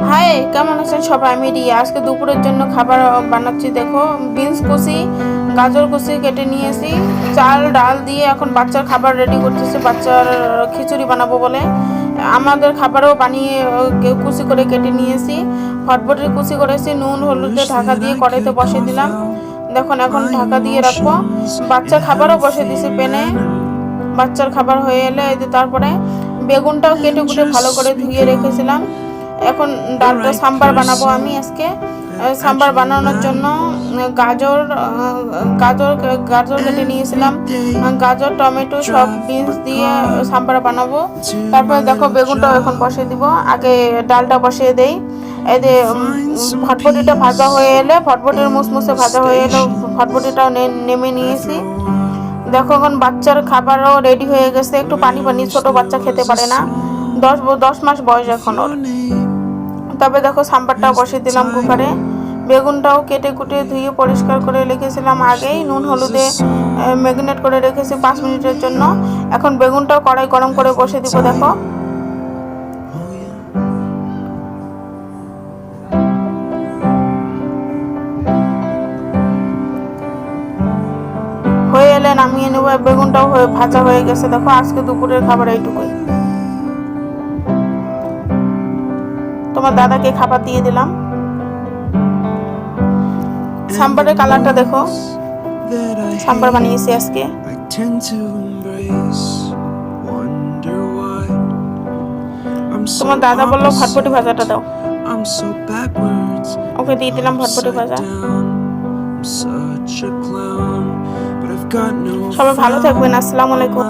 High, কেমন আছেন সবাই? আমি রিয়া। আজকে দুপুরের জন্য খাবার বানাচ্ছি। দেখো, বিনস কুচি, গাজর কুচি কেটে নিয়েছি, চাল ডাল দিয়ে এখন বাচ্চার খাবার রেডি করতেছি। বাচ্চার খিচুড়ি বানাবো বলে আমাদের খাবারও বানিয়ে কুচি করে কেটে নিয়েছি। ফটফটি কুচি করেছি, নুন হলুদে ঢাকা দিয়ে কড়াইতে বসিয়ে দিলাম। দেখুন, এখন ঢাকা দিয়ে রাখবো। বাচ্চার খাবারও বসিয়ে দিয়েছি প্যানে। বাচ্চার খাবার হয়ে এলে তারপরে বেগুনটাও কেটে কুটে ভালো করে ধুয়ে রেখেছিলাম। এখন ডালটা সাম্বার বানাবো আমি আজকে। সাম্বার বানানোর জন্য গাজর গাজর গাজর কেটে নিয়েছিলাম। গাজর টমেটো সব বিনস দিয়ে সাম্বার বানাবো। তারপরে দেখো, বেগুনটাও এখন বসিয়ে দিব। আগে ডালটা বসিয়ে দেই। এই যে ফটফটিটা ভাজা হয়ে এলে, ফটফটির মুসমুসে ভাজা হয়ে এলে ফটফটিটাও নেমে নিয়েছি। দেখো, এখন বাচ্চার খাবারও রেডি হয়ে গেছে। একটু পানি পানি, ছোট বাচ্চা খেতে পারে না, 10 মাস বয়স এখন ওর। তবে দেখো, সাম্বারটাও বসিয়ে দিলাম কুকারে। বেগুনটাও কেটে কুটে ধুয়ে পরিষ্কার করে রেখেছিলাম আগেই, নুন হলুদে ম্যারিনেট করে রেখেছি 5 মিনিটের জন্য। এখন বেগুনটাও কড়াই গরম করে বসে দিব। দেখো, হয়ে এলে নামিয়ে নেবো। বেগুনটাও ভাজা হয়ে গেছে। দেখো, আজকে দুপুরের খাবার এইটুকুই। তোমার দাদাকে খাবার দিয়ে দিলাম। সাম্বারের কালারটা দেখো, সাম্বার বানিয়েছি আজকে। তোমার দাদা বললো ফটফটি ভাজাটা দাও, ওকে দিয়ে দিলাম ফটফটি ভাজা। সবাই ভালো থাকবেন। আসসালামু আলাইকুম।